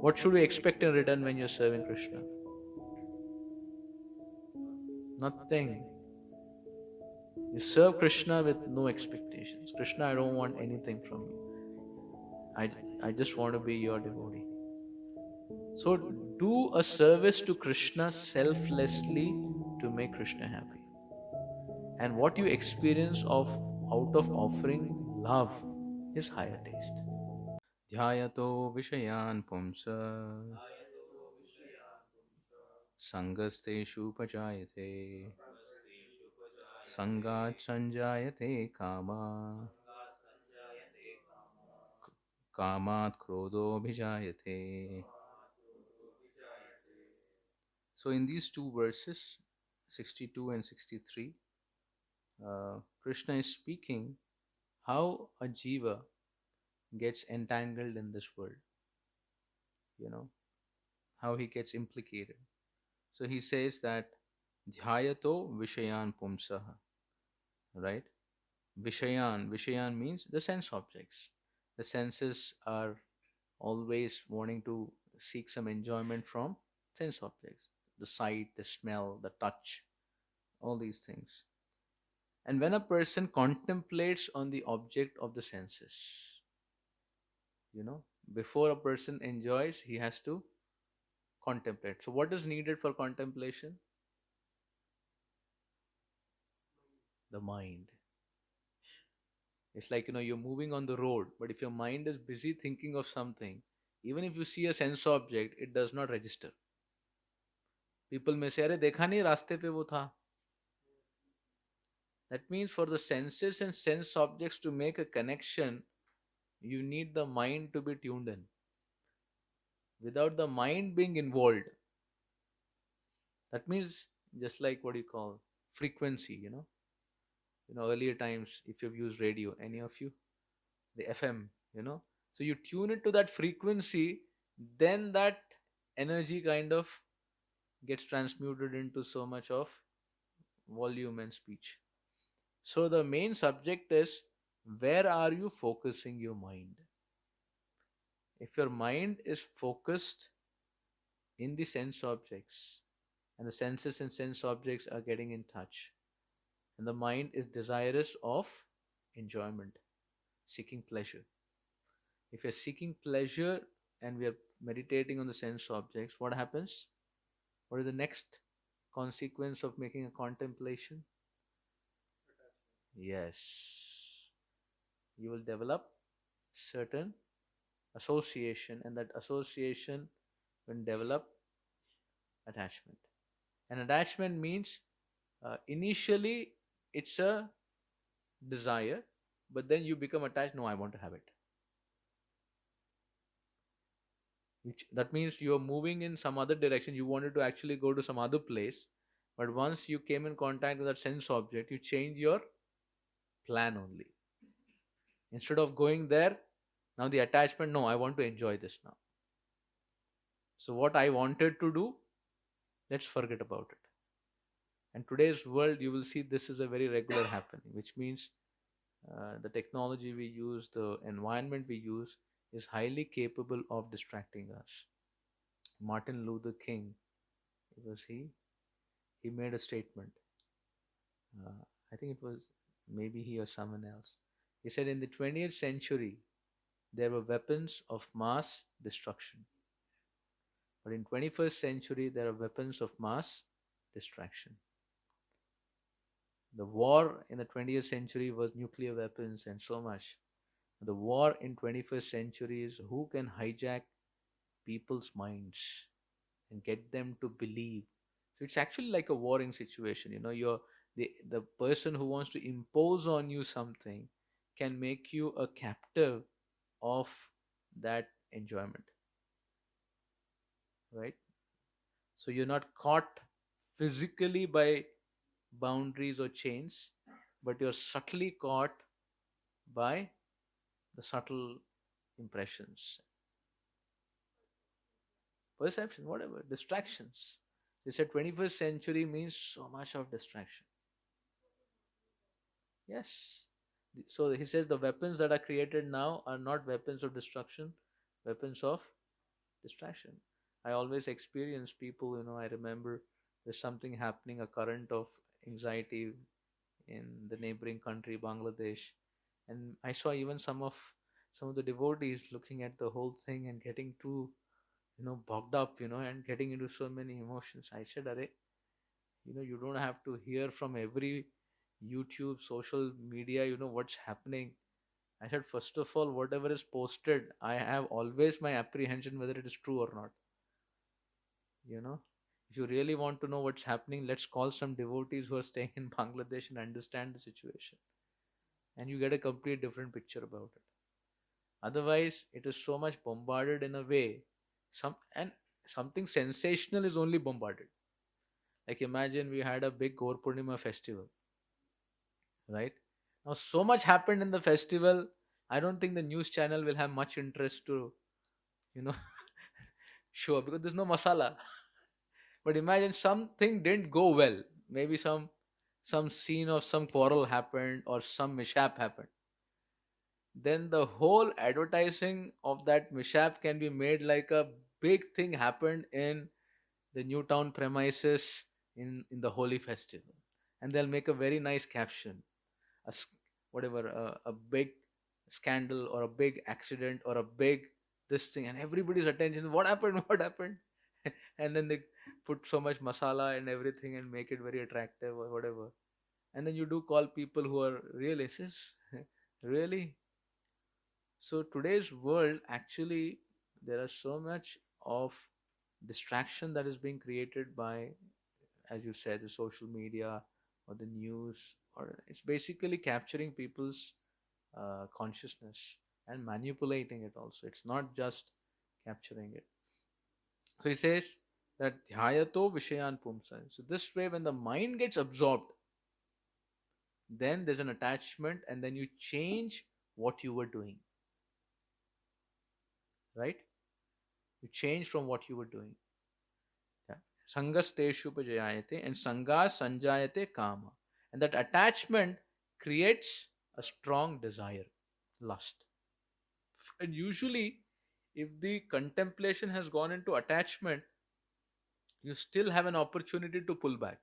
What should we expect in return when you're serving Krishna? Nothing. You serve Krishna with no expectations. Krishna, I don't want anything from you. I just want to be your devotee. So do a service to Krishna selflessly to make Krishna happy. And what you experience of out of offering love is higher taste. ध्यायतो विषयान् पुंस सङ्गस्तेषुपजायते सङ्गात् संजायते कामा कामात् क्रोधोऽभिजायते. So in these two verses, 62 and 63, Krishna is speaking how a jiva gets entangled in this world, you know, how he gets implicated. So he says that dhyayato vishayan pumsaha, right? Vishayan means the sense objects. The senses are always wanting to seek some enjoyment from sense objects, the sight, the smell, the touch, all these things. And when a person contemplates on the object of the senses, you know, before a person enjoys, he has to contemplate. So, what is needed for contemplation? The mind. It's like, you're moving on the road, but if your mind is busy thinking of something, even if you see a sense object, it does not register. People may say, अरे देखा नहीं रास्ते पे वो था. That means for the senses and sense objects to make a connection, you need the mind to be tuned in. Without the mind being involved, that means just like what you call frequency, earlier times, if you've used radio, any of you, the FM, so you tune it to that frequency, then that energy kind of gets transmuted into so much of volume and speech. So the main subject is, where are you focusing your mind? If your mind is focused in the sense objects, and the senses and sense objects are getting in touch, and the mind is desirous of enjoyment, seeking pleasure. If you're seeking pleasure and we are meditating on the sense objects, what happens? What is the next consequence of making a contemplation? Yes, you will develop certain association, and that association will develop attachment. And attachment means, initially it's a desire, but then you become attached. No, I want to have it. That means you are moving in some other direction. You wanted to actually go to some other place, but once you came in contact with that sense object, you change your plan only. Instead of going there, now the attachment, no, I want to enjoy this now. So what I wanted to do, let's forget about it. And today's world, you will see this is a very regular happening, which means the technology we use, the environment we use, is highly capable of distracting us. Martin Luther King, it was he made a statement. I think it was maybe he or someone else. He said, in the 20th century, there were weapons of mass destruction. But in 21st century, there are weapons of mass distraction. The war in the 20th century was nuclear weapons and so much. The war in 21st century is who can hijack people's minds and get them to believe. So it's actually like a warring situation. You're the person who wants to impose on you something can make you a captive of that enjoyment. Right? So you're not caught physically by boundaries or chains, but you're subtly caught by the subtle impressions, perception, whatever, distractions. They said 21st century means so much of distraction. Yes. So he says the weapons that are created now are not weapons of destruction, weapons of Distraction. I always experience people, I remember there's something happening, a current of anxiety in the neighboring country, Bangladesh. And I saw even some of the devotees looking at the whole thing and getting too, bogged up, and getting into so many emotions. I said, Are, you don't have to hear from every YouTube, social media, what's happening. I said, first of all, whatever is posted, I have always my apprehension whether it is true or not. You know, if you really want to know what's happening, let's call some devotees who are staying in Bangladesh and understand the situation. And you get a complete different picture about it. Otherwise, it is so much bombarded in a way. And something sensational is only bombarded. Like imagine we had a big Gaur Purnima festival, right? Now, so much happened in the festival. I don't think the news channel will have much interest to, you know, show because there's no masala. But imagine something didn't go well. Maybe some scene of some quarrel happened or some mishap happened. Then the whole advertising of that mishap can be made like a big thing happened in the Newtown premises in the holy festival, and they'll make a very nice caption, a s- whatever a big scandal or a big accident or a big this thing, and everybody's attention. What happened? What happened? And then they put so much masala and everything and make it very attractive or whatever. And then you do call people who are realists. Really? So today's world actually there are so much of distraction that is being created by, as you said, the social media or the news, or it's basically capturing people's consciousness and manipulating it also. It's not just capturing it. So he says that dhyato vishayan pumsa. So this way, when the mind gets absorbed, then there's an attachment, and then you change what you were doing, right? You change from what you were doing. Yeah. Sangasteshu upajayate and sanga sanjayate kama. And that attachment creates a strong desire, lust. And usually, if the contemplation has gone into attachment, you still have an opportunity to pull back.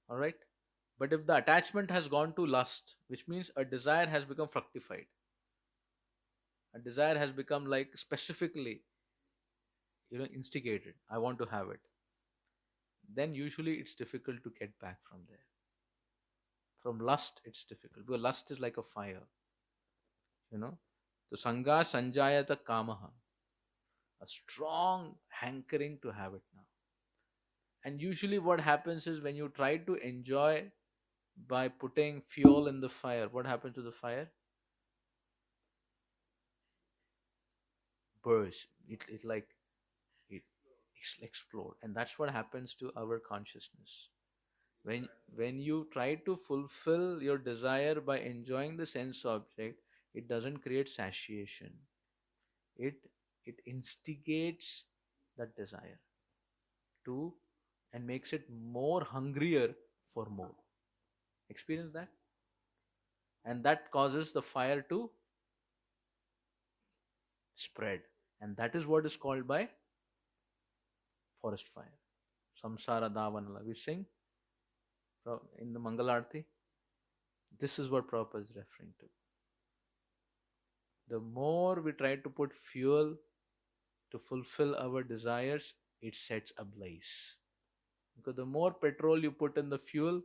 All right. But if the attachment has gone to lust, which means a desire has become fructified, a desire has become like specifically, instigated. I want to have it. Then usually it's difficult to get back from there. From lust, it's difficult because lust is like a fire, you know. So sanga sanjayata kamaha, a strong hankering to have it now. And usually what happens is when you try to enjoy by putting fuel in the fire, what happens to the fire? Bursts. It like it explode, and that's what happens to our consciousness. When you try to fulfill your desire by enjoying the sense object, it doesn't create satiation. It it instigates that desire to and makes it more hungrier for more. Experience that? And that causes the fire to spread, and that is what is called by forest fire. Samsara Davanala. We sing in the Mangalarti. This is what Prabhupada is referring to. The more we try to put fuel to fulfill our desires, it sets ablaze. Because the more petrol you put in the fuel,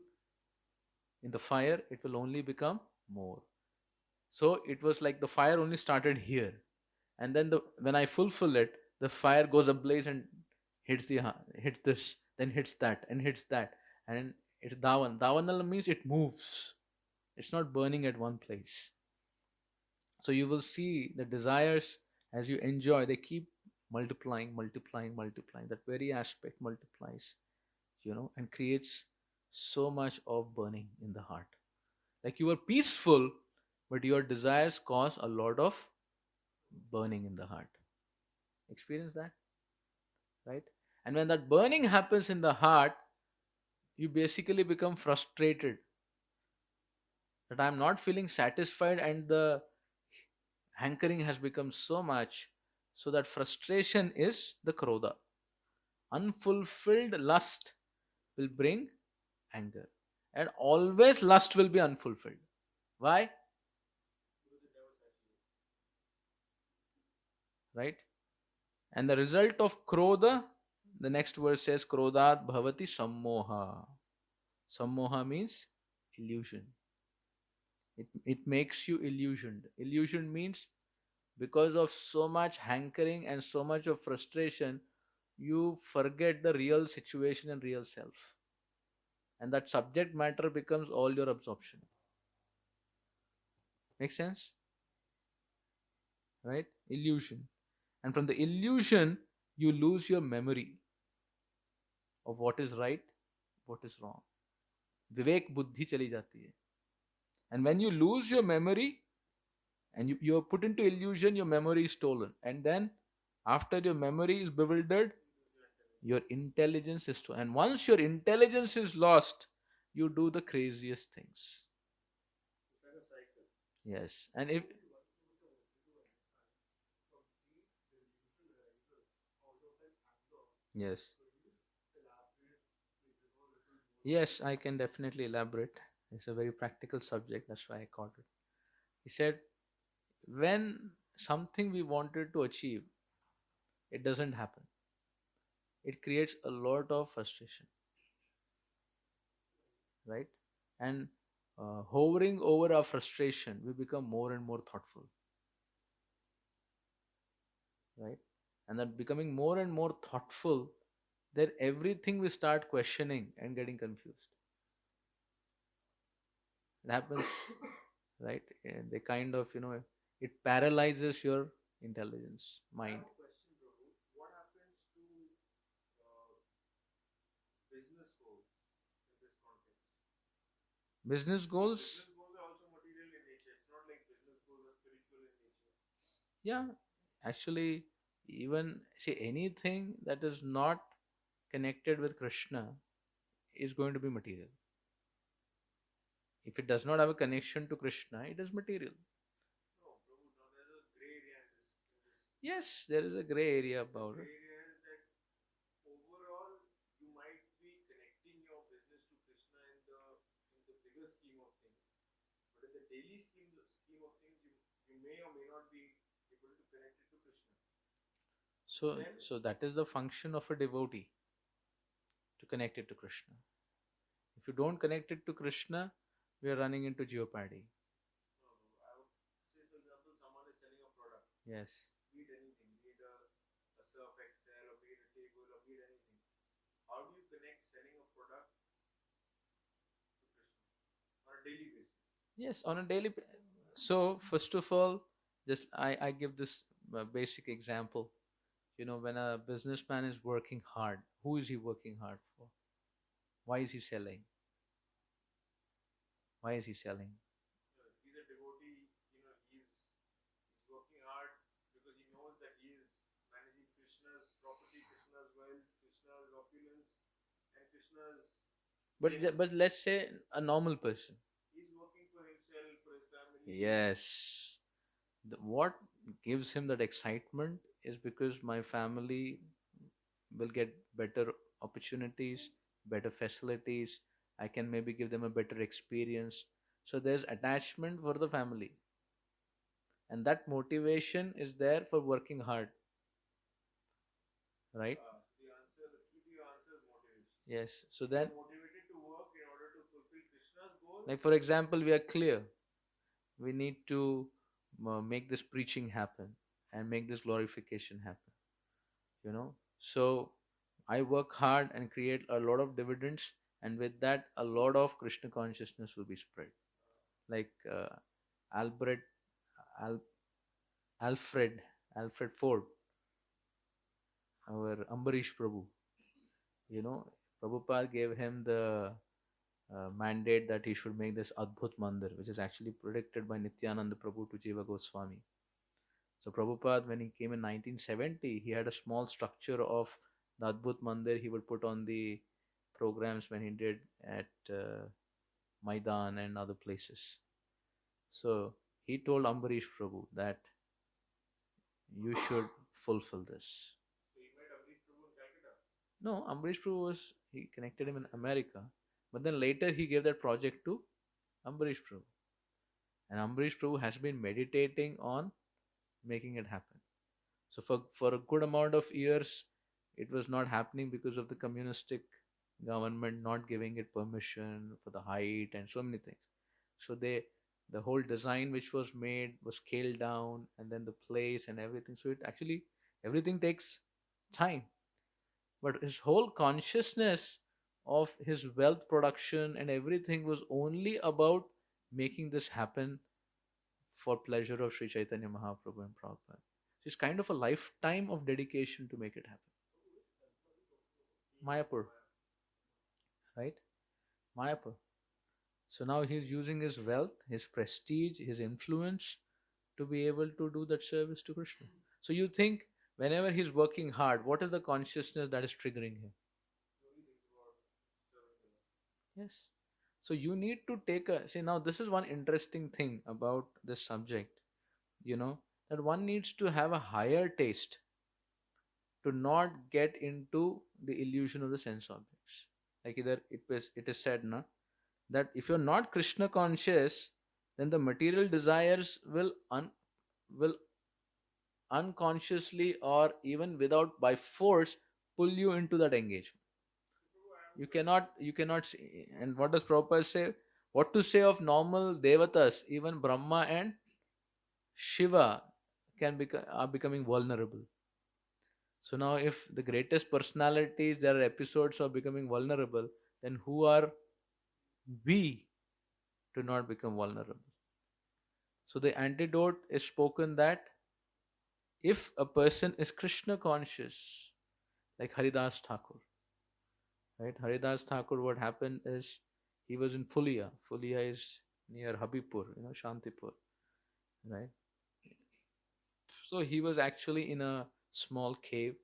in the fire, it will only become more. So it was like the fire only started here, and then when I fulfill it, the fire goes ablaze and hits this, then hits that, and hits that, and it's davan. Davanala means it moves. It's not burning at one place. So you will see the desires as you enjoy, they keep multiplying, multiplying, multiplying. That very aspect multiplies, and creates so much of burning in the heart. Like you are peaceful, but your desires cause a lot of burning in the heart. Experience that, right? And when that burning happens in the heart, you basically become frustrated that I'm not feeling satisfied, and the hankering has become so much. So that frustration is the krodha. Unfulfilled lust will bring anger. And always lust will be unfulfilled. Why? Right? And the result of krodha, the next verse says, Krodhat bhavati sammoha. Sammoha means illusion. It makes you illusioned. Illusion means because of so much hankering and so much of frustration, you forget the real situation and real self. And that subject matter becomes all your absorption. Make sense? Right? Illusion. And from the illusion, you lose your memory of what is right, what is wrong. Vivek buddhi chali jati hai. And when you lose your memory and you are put into illusion, your memory is stolen. And then after your memory is bewildered, your intelligence is stolen. And once your intelligence is lost, you do the craziest things. Yes. And if yes. Yes, I can definitely elaborate. It's a very practical subject, that's why I called it. He said, when something we wanted to achieve, it doesn't happen. It creates a lot of frustration, right? And hovering over our frustration, we become more and more thoughtful, right? And that becoming more and more thoughtful, then everything we start questioning and getting confused. It happens, right? And they kind of, it paralyzes your intelligence, mind. Business goals, yeah, actually, even see anything that is not connected with Krishna is going to be material. If it does not have a connection to Krishna, it is material. Yes, there is a gray area about it. So that is the function of a devotee, to connect it to Krishna. If you don't connect it to Krishna, we are running into jeopardy. Yes. Yes, on a daily. So first of all, just I give this basic example. When a businessman is working hard, who is he working hard for? Why is he selling? Why is he selling? But let's say a normal person. Yes. What gives him that excitement is because my family will get better opportunities, better facilities. I can maybe give them a better experience. So there's attachment for the family. And that motivation is there for working hard, right? Yes. So then, like for example, we are clear. We need to make this preaching happen and make this glorification happen. So I work hard and create a lot of dividends, and with that, a lot of Krishna consciousness will be spread. Like Albert, Al, Alfred, Alfred Ford, our Ambarish Prabhu. You know, Prabhupada gave him the mandate that he should make this Adbhut Mandir, which is actually predicted by Nityananda Prabhu to Jiva Goswami. So Prabhupada, when he came in 1970, he had a small structure of the Adbhut Mandir he would put on the programs when he did at Maidan and other places. So he told Ambarish Prabhu that you should fulfill this. No, Ambrish Prabhu he connected him in America, but then later he gave that project to Ambrish Prabhu. And Ambrish Prabhu has been meditating on making it happen. So for a good amount of years, it was not happening because of the communistic government not giving it permission for the height and so many things. So the whole design which was made was scaled down, and then the place and everything. So it actually everything takes time. But his whole consciousness of his wealth production and everything was only about making this happen for pleasure of Sri Chaitanya Mahaprabhu and Prabhupada. So it's kind of a lifetime of dedication to make it happen. Mayapur, right? Mayapur. So now he's using his wealth, his prestige, his influence to be able to do that service to Krishna. So you think whenever he's working hard, what is the consciousness that is triggering him? Yes. So you need to take a see now this is one interesting thing about this subject, you know, that one needs to have a higher taste to not get into the illusion of the sense objects. Like either it is said na, that if you're not Krishna conscious, then the material desires will unconsciously or even without by force pull you into that engagement. You cannot see. And what does Prabhupada say? What to say of normal devatas? Even Brahma and Shiva are becoming vulnerable. So now, if the greatest personalities, there are episodes of becoming vulnerable, then who are we to not become vulnerable? So the antidote is spoken that if a person is Krishna conscious, like Haridas Thakur, right? Haridas Thakur, what happened is he was in Fulia. Fulia is near Habibpur, Shantipur, right? So he was actually in a small cave,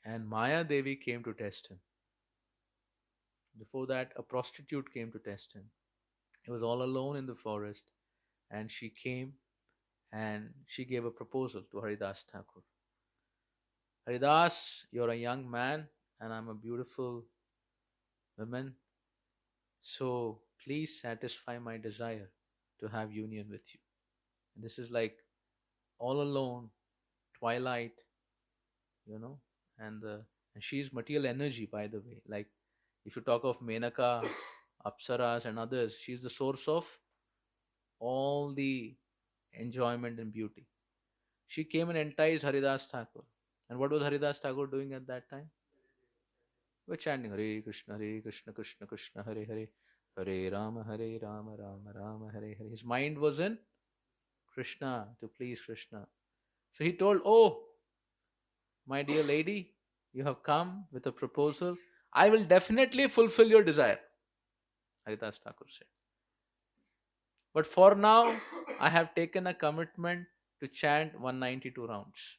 and Maya Devi came to test him. Before that, a prostitute came to test him. He was all alone in the forest, and she came and she gave a proposal to Haridas Thakur. Haridas, you're a young man, and I'm a beautiful woman. So please satisfy my desire to have union with you. And this is like all alone, twilight, you know, and she's material energy, by the way. Like if you talk of Menaka, Apsaras, and others, she's the source of all the enjoyment and beauty. She came and enticed Haridas Thakur. And what was Haridas Thakur doing at that time? We're chanting Hare Krishna, Krishna Krishna, Hare Hare, Hare Rama, Rama Rama, Hare Hare. His mind was in Krishna, to please Krishna. So he told, oh, my dear lady, you have come with a proposal. I will definitely fulfill your desire, Haridas Thakur said. But for now, I have taken a commitment to chant 192 rounds.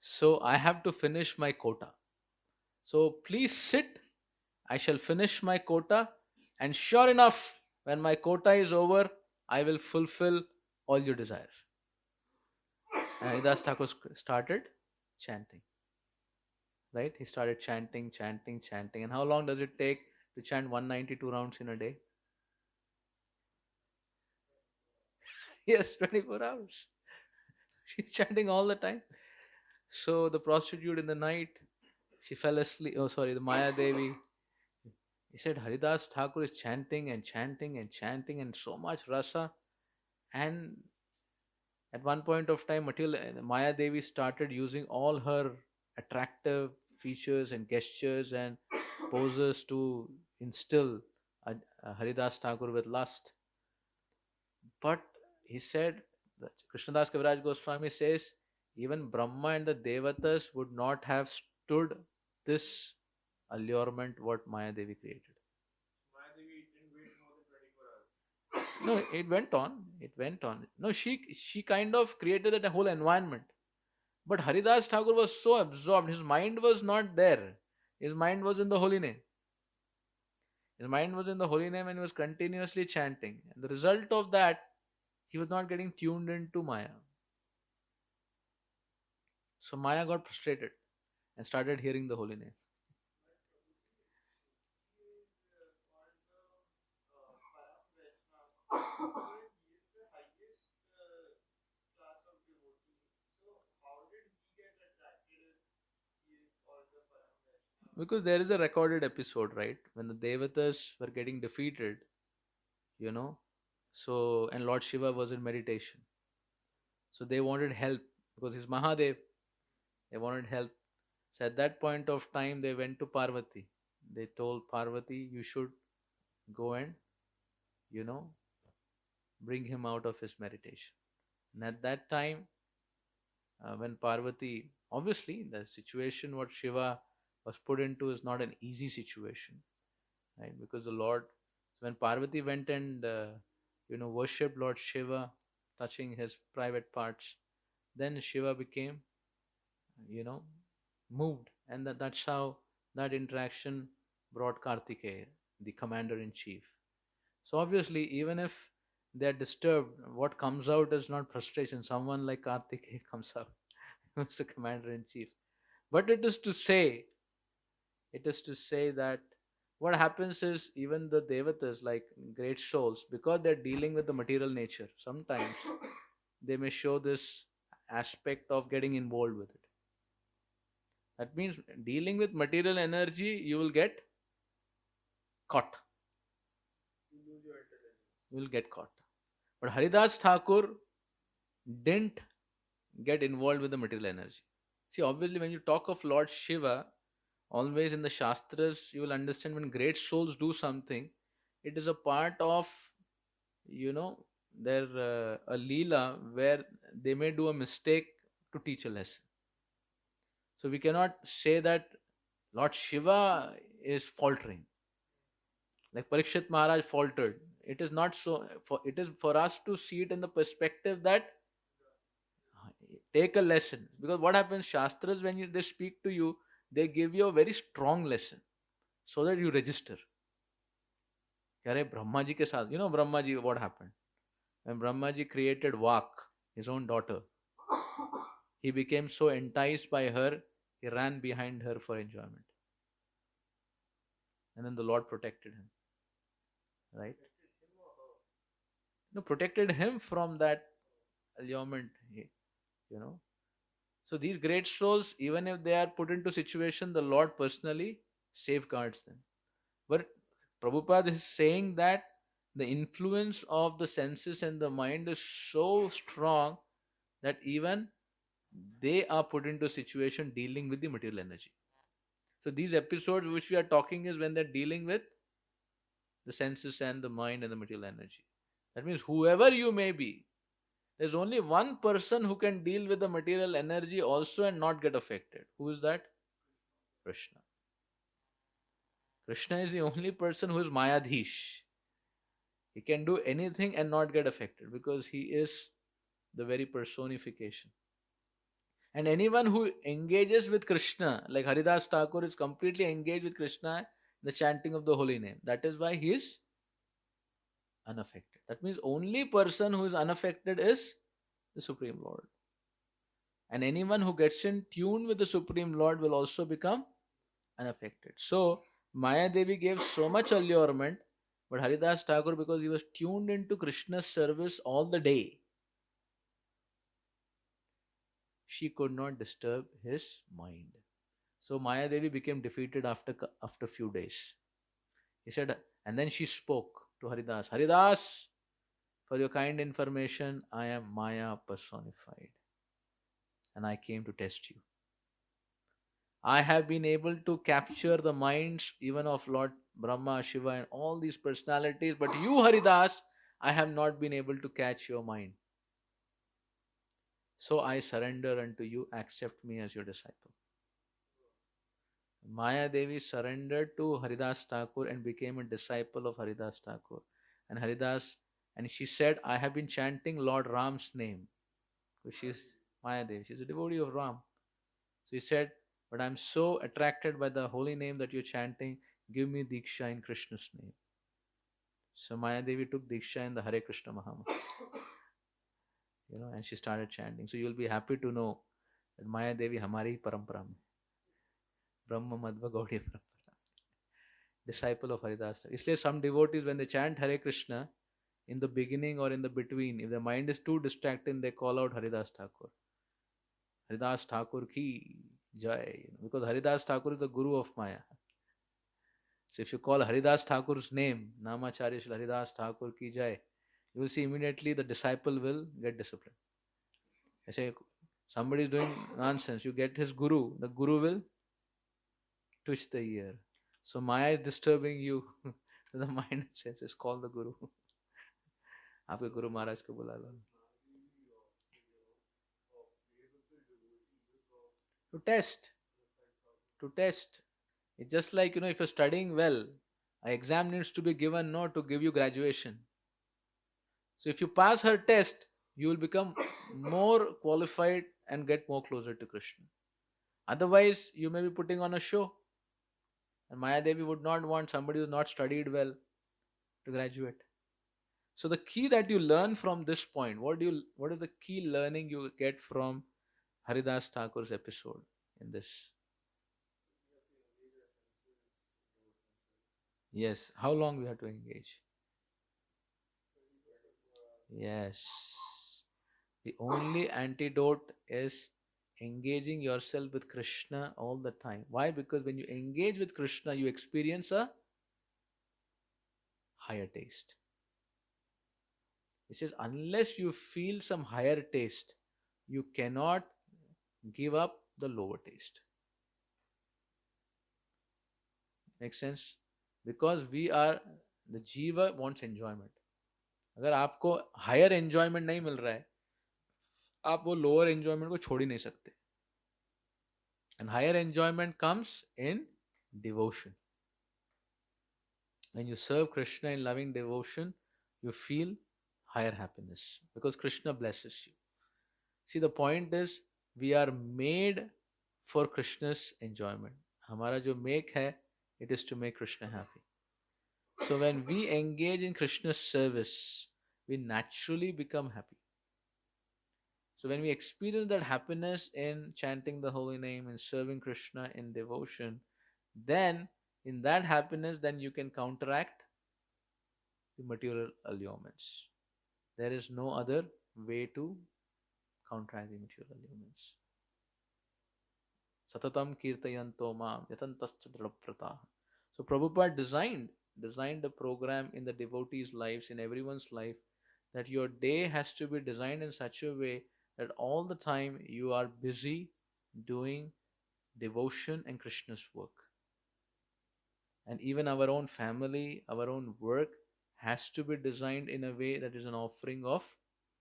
So I have to finish my quota. So please sit. I shall finish my quota. And sure enough, when my quota is over, I will fulfill all your desires. And Haridas Thakur started chanting. Right? He started chanting. And how long does it take to chant 192 rounds in a day? Yes, 24 hours. She's chanting all the time. So the prostitute in the night, she fell asleep. Oh, sorry, the Maya Devi. He said, Haridas Thakur is chanting and so much rasa. And at one point of time, Maya Devi started using all her attractive features and gestures and poses to instill Haridas Thakur with lust. But he said, that Krishnadas Kaviraj Goswami says, even Brahma and the Devatas would not have stood this allurement what Maya Devi created. No, it went on. It went on. No, she kind of created that whole environment. But Haridas Thakur was so absorbed, his mind was not there. His mind was in the holy name. His mind was in the holy name and he was continuously chanting. And the result of that, he was not getting tuned into Maya. So Maya got frustrated and started hearing the holy name. Because there is a recorded episode, right? When the Devatas were getting defeated, you know. So, and Lord Shiva was in meditation. So they wanted help because he's Mahadev. They wanted help. So at that point of time, they went to Parvati. They told Parvati, you should go and, you know, bring him out of his meditation. And at that time, when Parvati, obviously, the situation what Shiva was put into is not an easy situation, right? Because the Lord, so when Parvati went and, worshipped Lord Shiva, touching his private parts, then Shiva became, you know, moved. And that's how that interaction brought Kartikeya, the commander in chief. So obviously, even if they're disturbed, what comes out is not frustration. Someone like Kartikeya comes out, who's the commander in chief. But it is to say that what happens is even the devatas, like great souls, because they're dealing with the material nature, sometimes they may show this aspect of getting involved with it. That means dealing with material energy, you will get caught. You will get caught. But Haridas Thakur didn't get involved with the material energy. See, obviously, when you talk of Lord Shiva, always in the Shastras, you will understand when great souls do something, it is a part of, you know, their a Leela where they may do a mistake to teach a lesson. So we cannot say that Lord Shiva is faltering. Like Parikshit Maharaj faltered. It is not so. It is for us to see it in the perspective that take a lesson. Because what happens, Shastras, when they speak to you, they give you a very strong lesson so that you register. अरे ब्रह्मा जी के साथ, Brahma ji, what happened when Brahma ji created Vak, his own daughter, he became so enticed by her, he ran behind her for enjoyment, and then the Lord protected him, right? No, protected him from that allurement, you know. So these great souls, even if they are put into situation, the Lord personally safeguards them. But Prabhupada is saying that the influence of the senses and the mind is so strong that even they are put into a situation dealing with the material energy. So these episodes which we are talking is when they're dealing with the senses and the mind and the material energy. That means whoever you may be, there's only one person who can deal with the material energy also and not get affected. Who is that? Krishna. Krishna is the only person who is Mayadhish. He can do anything and not get affected because he is the very personification. And anyone who engages with Krishna, like Haridas Thakur is completely engaged with Krishna in the chanting of the holy name. That is why he is unaffected. That means only person who is unaffected is the Supreme Lord. And anyone who gets in tune with the Supreme Lord will also become unaffected. So Maya Devi gave so much allurement, but Haridas Thakur, because he was tuned into Krishna's service all the day, she could not disturb his mind. So Maya Devi became defeated after few days. He said, and then she spoke to Haridas. Haridas, for your kind information, I am Maya personified, and I came to test you. I have been able to capture the minds even of Lord Brahma, Shiva, and all these personalities, but you, Haridas, I have not been able to catch your mind. So I surrender unto you, accept me as your disciple. Maya Devi surrendered to Haridas Thakur and became a disciple of Haridas Thakur. And she said, I have been chanting Lord Ram's name. So she's Maya Devi, she's a devotee of Ram. So he said, but I'm so attracted by the holy name that you're chanting, give me Diksha in Krishna's name. So Maya Devi took Diksha in the Hare Krishna Mahamantra, and she started chanting. So you'll be happy to know माया देवी हमारी ही परंपरा में, ब्रह्म मध्व गौड़ी परंपरा, disciple of Haridas Thakur. इसलिए some devotees when they chant Hare Krishna in the beginning or in the between, if the mind is too distracted, they call out Haridas Thakur. Haridas Thakur ki jai. Because Haridas Thakur is the guru of Maya. So if you call Haridas Thakur's name, Namacharya Shri Haridas Thakur ki jai, you will see immediately the disciple will get disciplined. I say somebody is doing nonsense, you get his guru, the guru will twitch the ear. So Maya is disturbing you. The mind says, it's called the guru. आपके गुरु महाराज को बुला लो. To test. It's just like, if you're studying well, an exam needs to be given, no, to give you graduation. So if you pass her test, you will become more qualified and get more closer to Krishna. Otherwise, you may be putting on a show. And Maya Devi would not want somebody who's not studied well to graduate. So the key that you learn from this point, what is the key learning you get from Haridas Thakur's episode in this? Yes. How long we have to engage? Yes. The only antidote is engaging yourself with Krishna all the time. Why? Because when you engage with Krishna, you experience a higher taste. It says, unless you feel some higher taste, you cannot give up the lower taste. Make sense? Because the jiva wants enjoyment. अगर आपको higher enjoyment नहीं मिल रहा है, आप वो lower enjoyment को छोड़ ही नहीं सकते. And higher enjoyment comes in devotion. When you serve Krishna in loving devotion, you feel higher happiness because Krishna blesses you. See, the point is, we are made for Krishna's enjoyment. हमारा जो make है, it is to make Krishna happy. So when we engage in Krishna's service, we naturally become happy. So when we experience that happiness in chanting the holy name and serving Krishna in devotion, then in that happiness, then you can counteract the material allurements. There is no other way to counteract the material allurements. Satatam kirtayanto mam yatantascha drapratah. So Prabhupada designed a program in the devotees' lives, in everyone's life, that your day has to be designed in such a way that all the time you are busy doing devotion and Krishna's work. And even our own family, our own work has to be designed in a way that is an offering of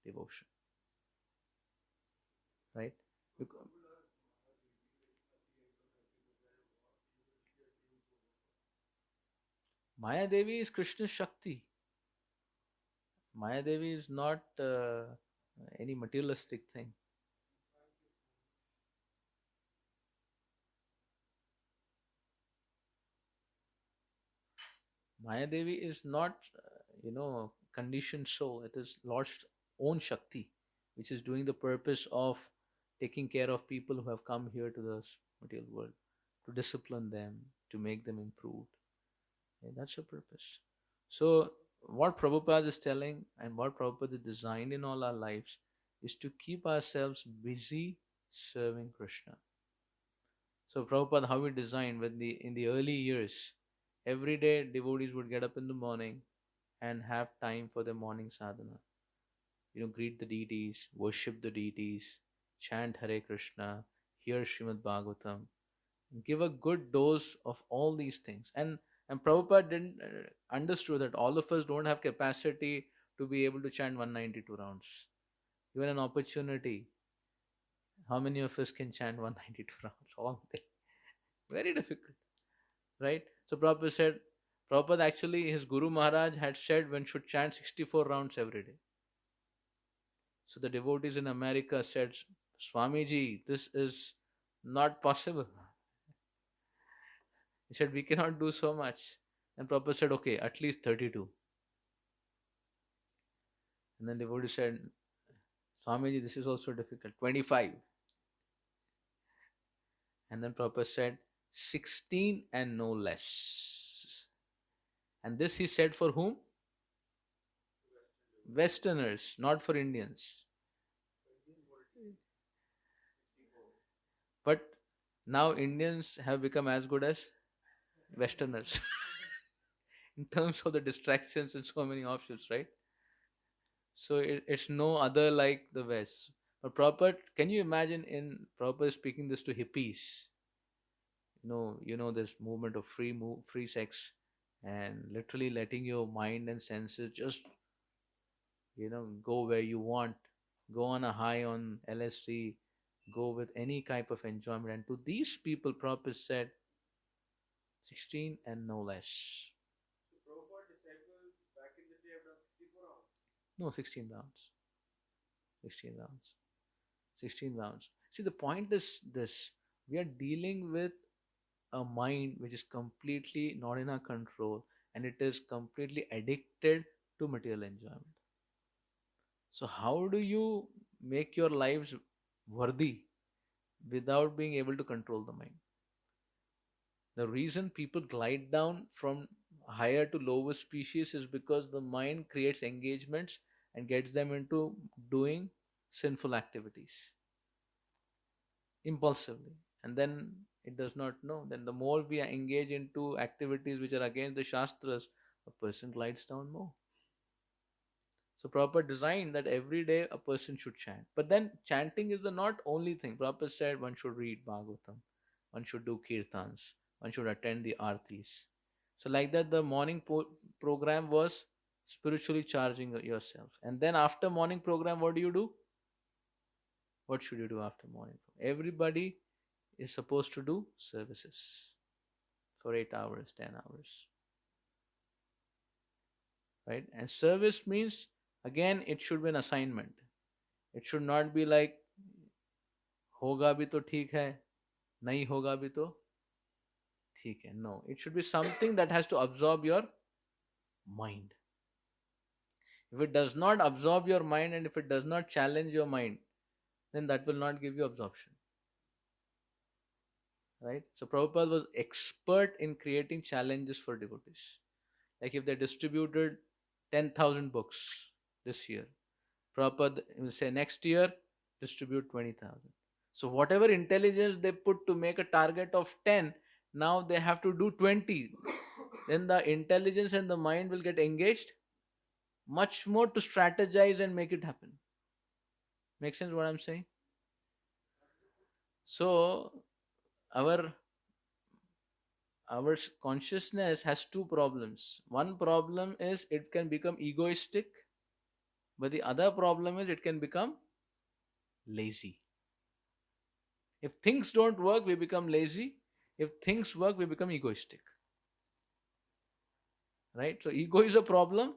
devotion. Right? Maya Devi is Krishna's Shakti. Maya Devi is not any materialistic thing. Maya Devi is not, conditioned soul. It is Lord's own Shakti, which is doing the purpose of taking care of people who have come here to the material world, to discipline them, to make them improved. Okay, that's your purpose. So, what Prabhupada is telling and what Prabhupada is designed in all our lives is to keep ourselves busy serving Krishna. So, Prabhupada, how we designed in the early years, every day devotees would get up in the morning and have time for their morning sadhana. Greet the deities, worship the deities, chant Hare Krishna, hear Srimad Bhagavatam, give a good dose of all these things. And Prabhupada didn't understood that all of us don't have capacity to be able to chant 192 rounds. Given an opportunity, how many of us can chant 192 rounds all day? Very difficult, right? So Prabhupada actually, his Guru Maharaj had said one should chant 64 rounds every day. So the devotees in America said, Swamiji, this is not possible. He said, we cannot do so much. And Prabhupada said, okay, at least 32. And then devotee said, Swamiji, this is also difficult. 25. And then Prabhupada said 16 and no less. And this he said for whom? Westerners, not for Indians. But now Indians have become as good as Westerners in terms of the distractions and so many options, right? So it's no other like the West. But Prabhupada, can you imagine in Prabhupada speaking this to hippies? This movement of free sex, and literally letting your mind and senses just go where you want, go on a high on LSD, go with any type of enjoyment. And to these people, Prabhupada said 16 and no less. No, 16 rounds. 16 rounds. 16 rounds. See, the point is this: we are dealing with a mind which is completely not in our control, and it is completely addicted to material enjoyment. So, how do you make your lives worthy without being able to control the mind? The reason people glide down from higher to lower species is because the mind creates engagements and gets them into doing sinful activities impulsively. And then it does not know. Then the more we engage into activities which are against the Shastras, a person glides down more. So Prabhupada designed that every day a person should chant. But then chanting is the not only thing. Prabhupada said one should read Bhagavatam, one should do kirtans, one should attend the artis. So like that, the morning program was spiritually charging yourself. And then after morning program, what do you do? What should you do after morning? Everybody is supposed to do services for 8 hours, 10 hours. Right? And service means, again, it should be an assignment. It should not be like, होगा भी तो ठीक है, नहीं होगा भी तो ठीक है. No, it should be something that has to absorb your mind. If it does not absorb your mind and if it does not challenge your mind, then that will not give you absorption. Right? So Prabhupada was expert in creating challenges for devotees. Like if they distributed 10,000 books this year, Prabhupada will say next year distribute 20,000. So whatever intelligence they put to make a target of 10, now they have to do 20. Then the intelligence and the mind will get engaged much more to strategize and make it happen. Make sense what I'm saying? So our consciousness has two problems. One problem is it can become egoistic, but the other problem is it can become lazy. If things don't work, we become lazy. If things work, we become egoistic. Right? So ego is a problem.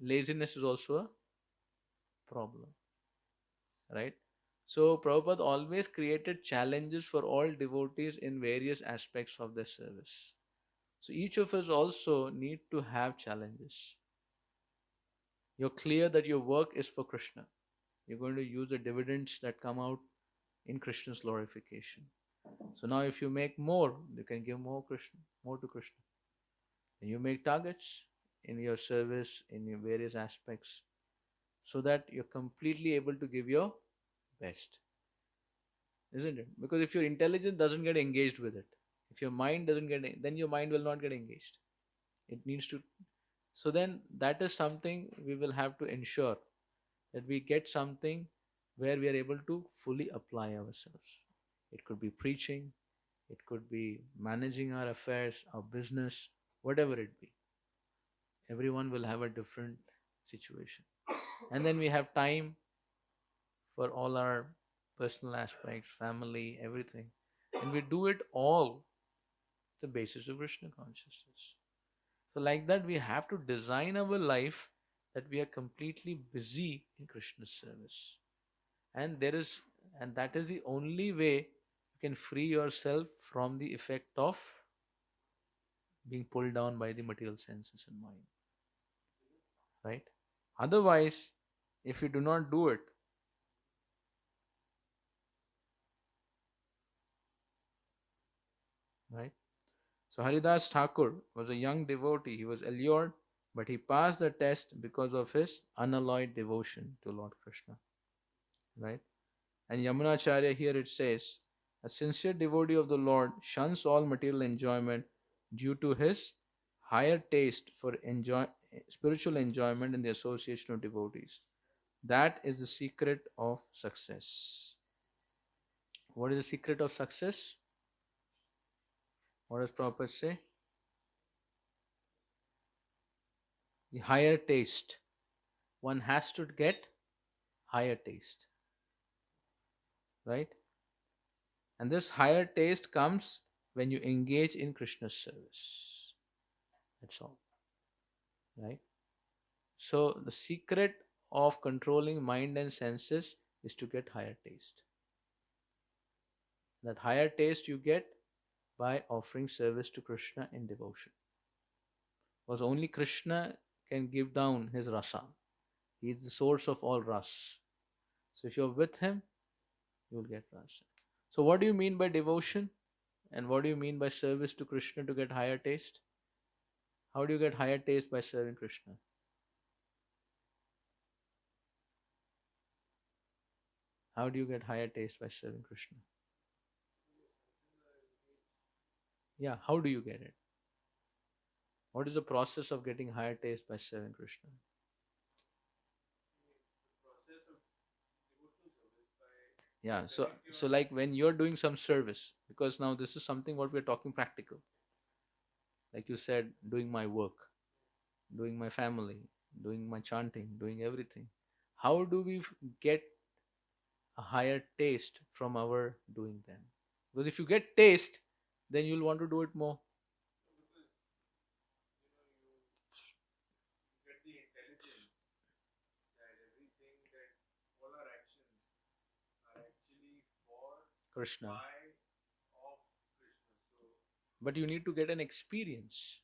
Laziness is also a problem. Right? So Prabhupada always created challenges for all devotees in various aspects of their service. So each of us also need to have challenges. You're clear that your work is for Krishna. You're going to use the dividends that come out in Krishna's glorification. So now if you make more, you can give more to Krishna. And you make targets in your service, in your various aspects, so that you're completely able to give your best. Isn't it? Because if your intelligence doesn't get engaged with it, if your mind doesn't get, then your mind will not get engaged. It needs to. So then that is something we will have to ensure, that we get something where we are able to fully apply ourselves. It could be preaching, it could be managing our affairs, our business, whatever it be. Everyone will have a different situation. And then we have time for all our personal aspects, family, everything. And we do it all the basis of Krishna consciousness. So like that, we have to design our life that we are completely busy in Krishna's service. And that is the only way you can free yourself from the effect of being pulled down by the material senses and mind. Right? Otherwise, if you do not do it, right? So Haridas Thakur was a young devotee. He was allured, but he passed the test because of his unalloyed devotion to Lord Krishna, right? And Yamunacharya here it says, a sincere devotee of the Lord shuns all material enjoyment due to his higher taste for spiritual enjoyment in the association of devotees. That is the secret of success. What is the secret of success? What does Prabhupada say? The higher taste. One has to get higher taste, right? And this higher taste comes when you engage in Krishna's service. That's all, right? So the secret of controlling mind and senses is to get higher taste. That higher taste you get by offering service to Krishna in devotion. Because only Krishna can give down his rasa. He is the source of all ras. So if you're with him, you will get rasa. So what do you mean by devotion? And what do you mean by service to Krishna to get higher taste? How do you get higher taste by serving Krishna? How do you get higher taste by serving Krishna? Yeah, how do you get it? What is the process of getting higher taste by serving Krishna? Yeah, so like when you're doing some service, because now this is something what we're talking practical. Like you said, doing my work, doing my family, doing my chanting, doing everything. How do we get a higher taste from our doing them? Because if you get taste, then you'll want to do it more. Krishna. But you need to get an experience.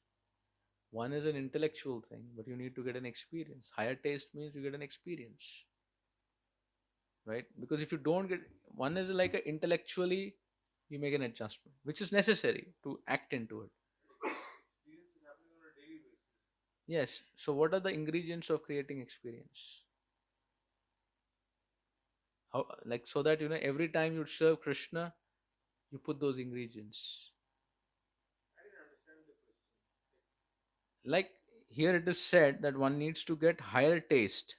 One is an intellectual thing, but you need to get an experience. Higher taste means you get an experience, right? Because if you don't get, one is like a intellectually, you make an adjustment, which is necessary to act into it. Yes. So, what are the ingredients of creating experience? How, like, so that every time you serve Krishna, you put those ingredients. Like here it is said that one needs to get higher taste.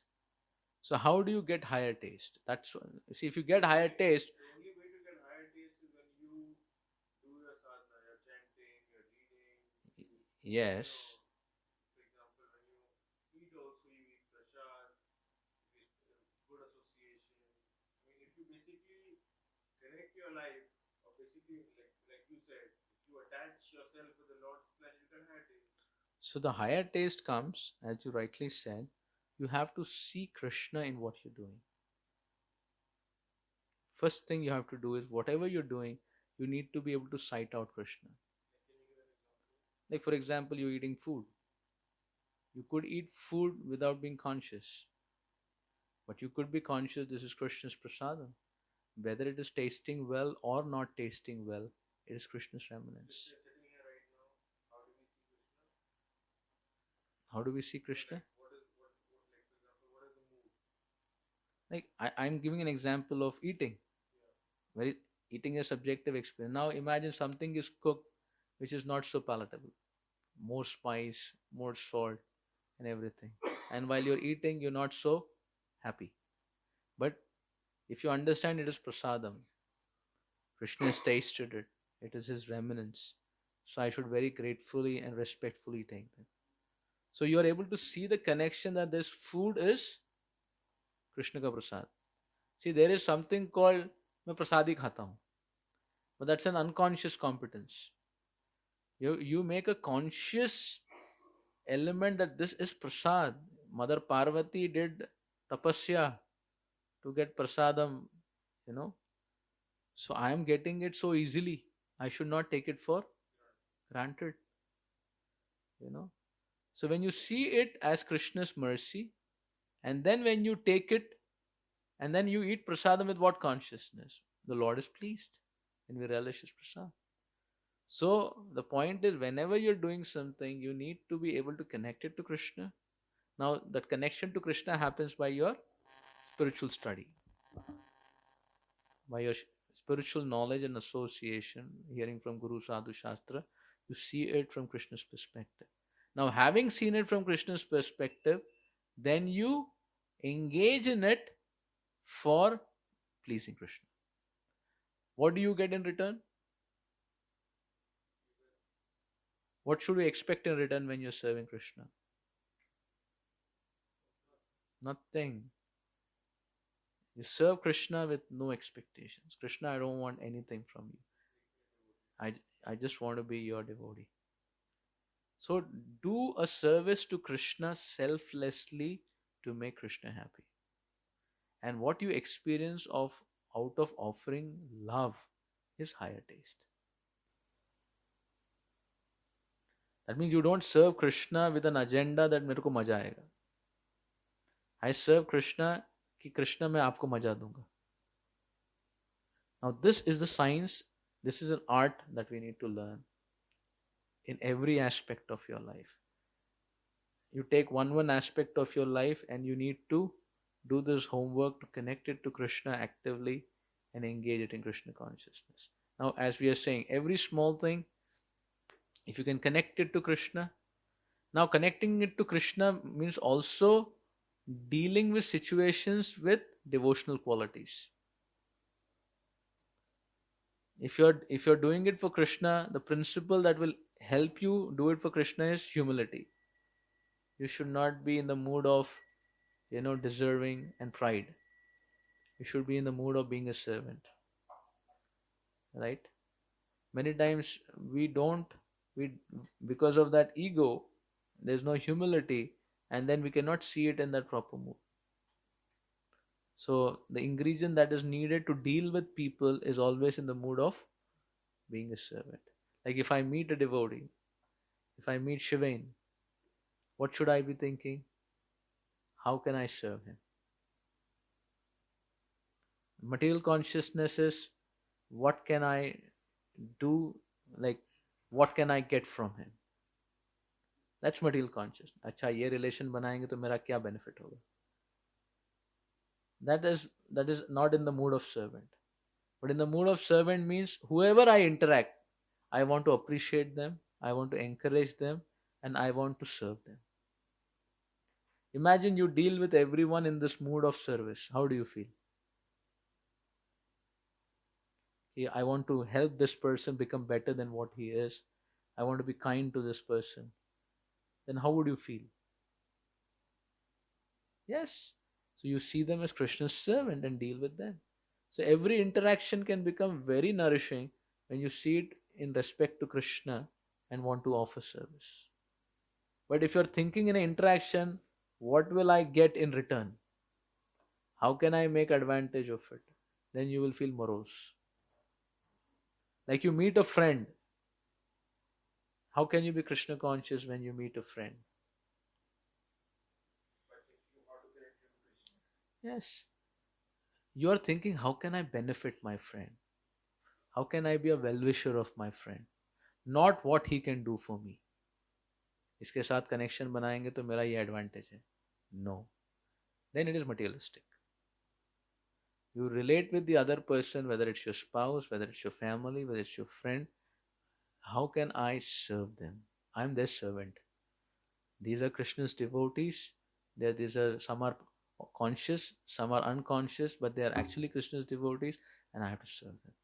So how do you get higher taste? That's one. See, if you get higher taste, yes, so the higher taste comes, as you rightly said, you have to see Krishna in what you're doing. First thing you have to do is whatever you're doing, you need to be able to sight out Krishna. Like, for example, you're eating food. You could eat food without being conscious, but you could be conscious this is Krishna's prasadam. Whether it is tasting well or not tasting well, it is Krishna's remnants. How do we see Krishna? Like I'm giving an example of eating. Where eating is subjective experience. Now imagine something is cooked which is not so palatable. More spice, more salt, and everything. And while you're eating, you're not so happy. But if you understand it is prasadam, Krishna has tasted it, it is his remnants. So I should very gratefully and respectfully take them. So you are able to see the connection that this food is Krishna ka prasad. See, there is something called मैं प्रसादी खाता हूँ, but that's an unconscious competence. You make a conscious element that this is prasad. Mother Parvati did tapasya to get prasadam, you know. So I am getting it so easily. I should not take it for granted, you know. So when you see it as Krishna's mercy, and then when you take it, and then you eat prasadam with what consciousness? The Lord is pleased, and we relish His prasad. So the point is, whenever you're doing something, you need to be able to connect it to Krishna. Now, that connection to Krishna happens by your spiritual study, by your spiritual knowledge and association, hearing from Guru Sadhu Shastra. You see it from Krishna's perspective. Now, having seen it from Krishna's perspective, then you engage in it for pleasing Krishna. What do you get in return? What should we expect in return when you're serving Krishna? Nothing. You serve Krishna with no expectations. Krishna, I don't want anything from you. I, I just want to be your devotee. So do a service to Krishna selflessly to make Krishna happy. And what you experience of out of offering love is higher taste. That means you don't serve Krishna with an agenda that मेरे को मजा आएगा. I serve Krishna कि कृष्ण मैं आपको मजा दूंगा. Now this is the science, this is an art that we need to learn in every aspect of your life. You take one aspect of your life and you need to do this homework to connect it to Krishna actively and engage it in Krishna consciousness. Now, as we are saying, every small thing, if you can connect it to Krishna, now connecting it to Krishna means also dealing with situations with devotional qualities. If you're doing it for Krishna, the principle that will help you do it for Krishna is humility. You should not be in the mood of deserving and pride. You should be in the mood of being a servant, right? Many times we don't, we because of that ego, there's no humility, and then we cannot see it in that proper mood. So the ingredient that is needed to deal with people is always in the mood of being a servant. Like if I meet a devotee, if I meet Shivain, what should I be thinking? How can I serve him? Material consciousness is what can I do, like what can I get from him? That's material consciousness. अच्छा ये relation बनाएंगे तो मेरा क्या benefit होगा? That is not in the mood of servant. But in the mood of servant means whoever I interact, I want to appreciate them, I want to encourage them, and I want to serve them. Imagine you deal with everyone in this mood of service. How do you feel? I want to help this person become better than what he is. I want to be kind to this person. Then how would you feel? Yes. So you see them as Krishna's servant and deal with them. So every interaction can become very nourishing when you see it in respect to Krishna and want to offer service. But if you're thinking in an interaction, what will I get in return? How can I make advantage of it? Then you will feel morose. Like you meet a friend. How can you be Krishna conscious when you meet a friend? Yes. You are thinking, how can I benefit my friend? How can I be a well-wisher of my friend? Not what he can do for me. इसके साथ connection बनाएंगे तो मेरा ये advantage है. No. Then it is materialistic. You relate with the other person, whether it's your spouse, whether it's your family, whether it's your friend. How can I serve them? I'm their servant. These are Krishna's devotees. Some are conscious, some are unconscious, but they are actually Krishna's devotees, and I have to serve them.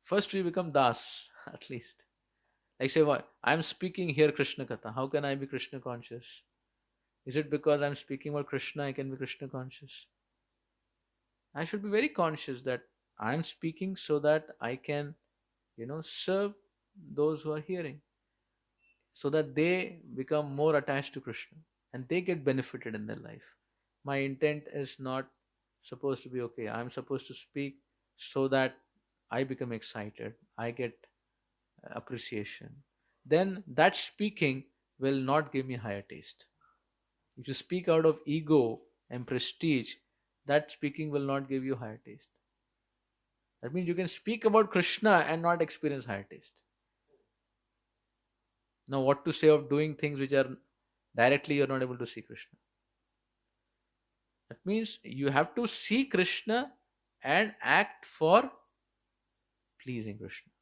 First we become Das, at least. Like say what? I'm speaking here Krishna Katha. How can I be Krishna conscious? Is it because I'm speaking about Krishna I can be Krishna conscious? I should be very conscious that I'm speaking so that I can, serve those who are hearing. So that they become more attached to Krishna and they get benefited in their life. My intent is not supposed to be okay. I'm supposed to speak so that I become excited, I get appreciation. Then that speaking will not give me higher taste. If you speak out of ego and prestige, that speaking will not give you higher taste. That means you can speak about Krishna and not experience higher taste. Now, what to say of doing things which are directly you're not able to see Krishna? That means you have to see Krishna and act for pleasing Krishna.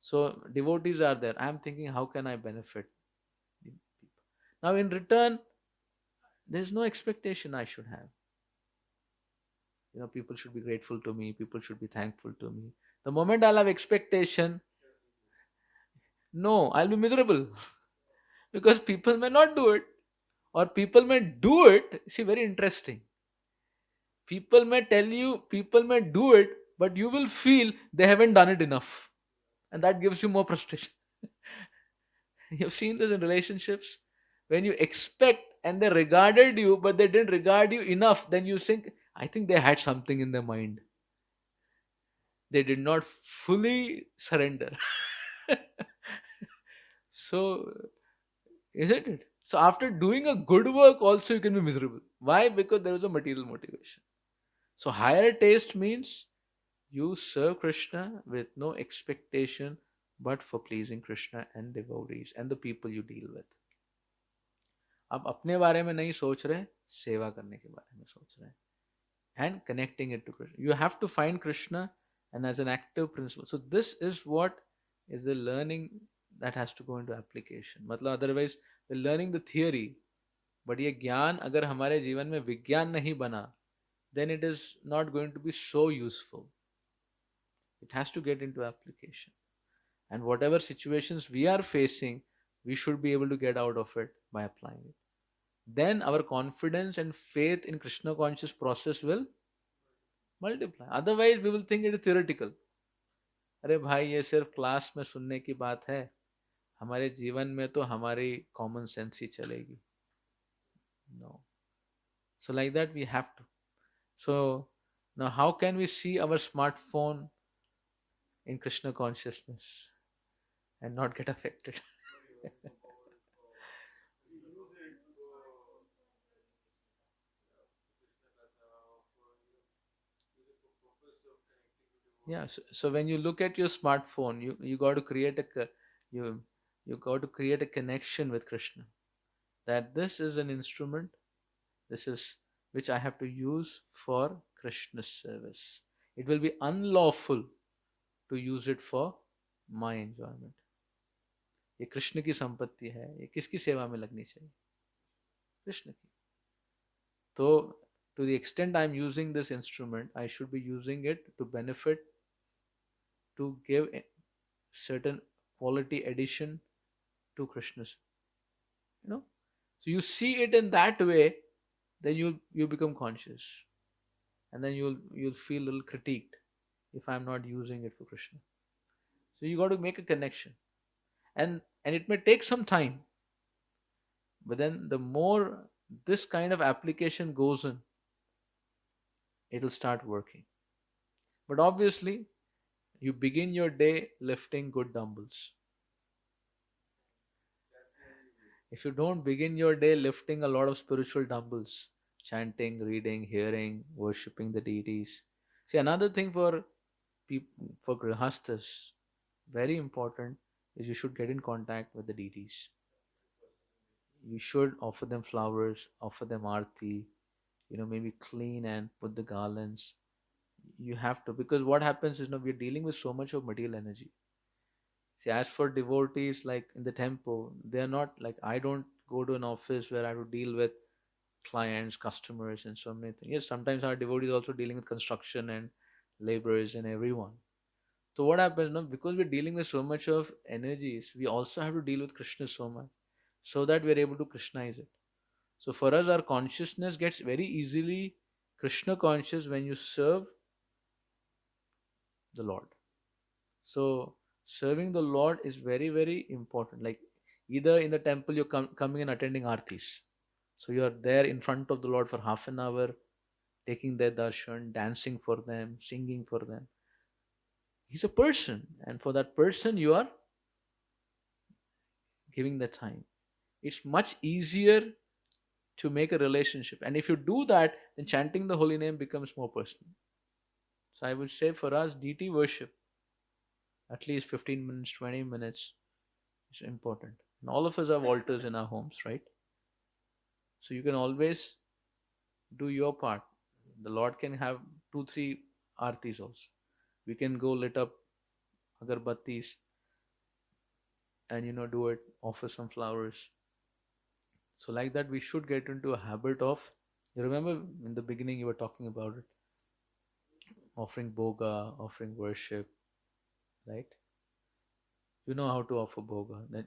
So devotees are there. I am thinking, how can I benefit the people? Now, in return, there's no expectation I should have. People should be grateful to me. People should be thankful to me. The moment I'll have expectation, no, I'll be miserable because people may not do it, or people may do it. See, very interesting. People may tell you, people may do it, but you will feel they haven't done it enough, and that gives you more frustration. You've seen this in relationships. When you expect and they regarded you, but they didn't regard you enough, then you think, I think they had something in their mind. They did not fully surrender. So, isn't it? So, after doing a good work, also you can be miserable. Why? Because there is a material motivation. So, higher taste means you serve Krishna with no expectation but for pleasing Krishna and devotees and the people you deal with. आप अपने बारे में नहीं सोच रहे, सेवा करने के बारे में सोच रहे हैं. And connecting it to Krishna. You have to find Krishna and as an active principle. So this is what is the learning that has to go into application. मतलब otherwise we're learning the theory, but ये ज्ञान अगर हमारे जीवन में विज्ञान नहीं बना, then it is not going to be so useful. It has to get into application. And whatever situations we are facing, we should be able to get out of it by applying it. Then our confidence and faith in Krishna conscious process will multiply. Otherwise, we will think it is theoretical. अरे भाई ये सिर्फ class में सुनने की बात है, हमारे जीवन में तो हमारी कॉमन सेंस ही चलेगी. No. So like that we have to. So now how can we see our smartphone in Krishna consciousness and not get affected? Yeah, so when you look at your smartphone, you got to create you got to create a connection with Krishna. That this is an instrument, this is which I have to use for Krishna's service. It will be unlawful to use it for my enjoyment. ये कृष्ण की संपत्ति है, ये किसकी सेवा में लगनी चाहिए? कृष्ण की. तो to the extent I am using this instrument, I should be using it to benefit, to give a certain quality addition to Krishna's. So you see it in that way, then you become conscious, and then you'll feel a little critiqued if I'm not using it for Krishna. So you got to make a connection, and it may take some time, but then the more this kind of application goes in, it'll start working. But obviously, you begin your day lifting good dumbbells. If you don't begin your day lifting a lot of spiritual dumbbells, chanting, reading, hearing, worshipping the deities. See, another thing for people, for grihasthas, very important, is you should get in contact with the deities. You should offer them flowers, offer them arti, maybe clean and put the garlands. You have to, because what happens is, we're dealing with so much of material energy. See, as for devotees, like in the temple, they are not like, I don't go to an office where I have to deal with clients, customers, and so many things. Yes, sometimes our devotees also dealing with construction and laborers and everyone. So what happens now? Because we're dealing with so much of energies, we also have to deal with Krishna so much, so that we're able to Krishnaize it. So for us, our consciousness gets very easily Krishna conscious when you serve the Lord. So serving the Lord is very, very important. Like either in the temple you're coming and attending artis. So you are there in front of the Lord for half an hour, taking their darshan, dancing for them, singing for them. He's a person, and for that person you are giving the time. It's much easier to make a relationship. And if you do that, then chanting the holy name becomes more personal. So I would say for us, deity worship, at least 15 minutes, 20 minutes is important. And all of us have altars in our homes, right? So you can always do your part. The Lord can have 2, 3 artis also. We can go lit up agarbattis and do it, offer some flowers. So like that, we should get into a habit of. You remember in the beginning you were talking about it, offering boga, offering worship, right? You know how to offer boga. Then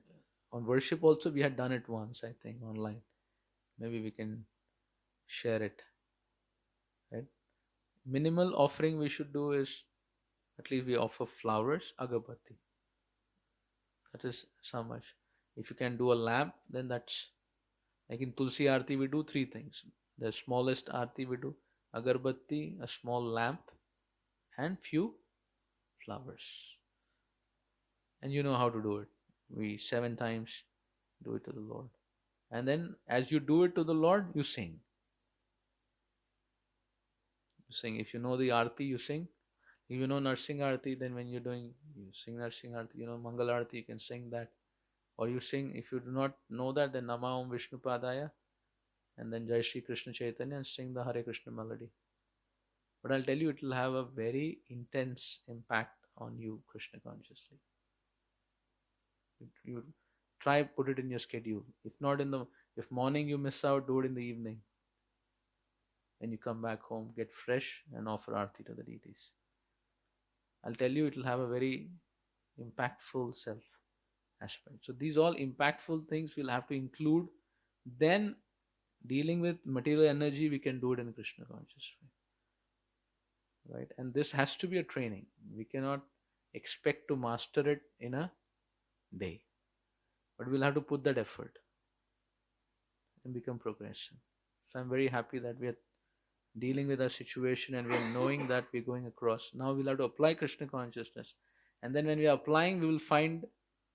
on worship also we had done it once, I think, online. Maybe we can share it, right? Minimal offering we should do is at least we offer flowers, agarbatti. That is so much. If you can do a lamp, then that's like in Tulsi Aarti, we do 3 things. The smallest Aarti we do agarbatti, a small lamp, and few flowers. And you know how to do it. We 7 times do it to the Lord. And then as you do it to the Lord, you sing. You sing. If you know the Aarti, you sing. If you know Narsing Aarti, then when you're doing, you sing Narsing Aarti. You know Mangal Aarti, you can sing that. Or you sing, if you do not know that, then Nama Om Vishnu Padaya, and then Jai Shri Krishna Chaitanya, and sing the Hare Krishna melody. But I'll tell you, it will have a very intense impact on you Krishna consciously. You try put it in your schedule. If not if morning you miss out, do it in the evening. When you come back home, get fresh and offer Aarti to the deities. I'll tell you, it will have a very impactful self aspect. So these all impactful things we'll have to include. Then dealing with material energy, we can do it in a Krishna conscious way. Right? And this has to be a training. We cannot expect to master it in a day. But we'll have to put that effort and become progressive. So I'm very happy that we are dealing with our situation and we are knowing that we're going across. Now we'll have to apply Krishna consciousness. And then when we are applying, we will find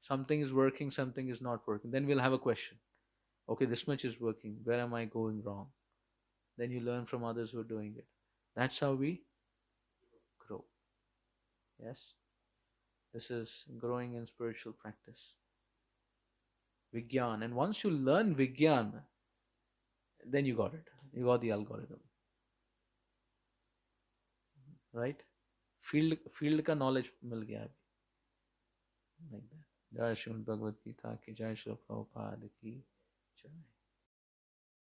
something is working, something is not working. Then we'll have a question. Okay, this much is working. Where am I going wrong? Then you learn from others who are doing it. That's how we grow. Yes? This is growing in spiritual practice. Vigyan. And once you learn Vigyan, then you got it. You got the algorithm. Right? Field का knowledge मिल गया अभी. Like that. जय श्रीमद् भगवद गीता की जय, श्री प्रभुपाद की जय.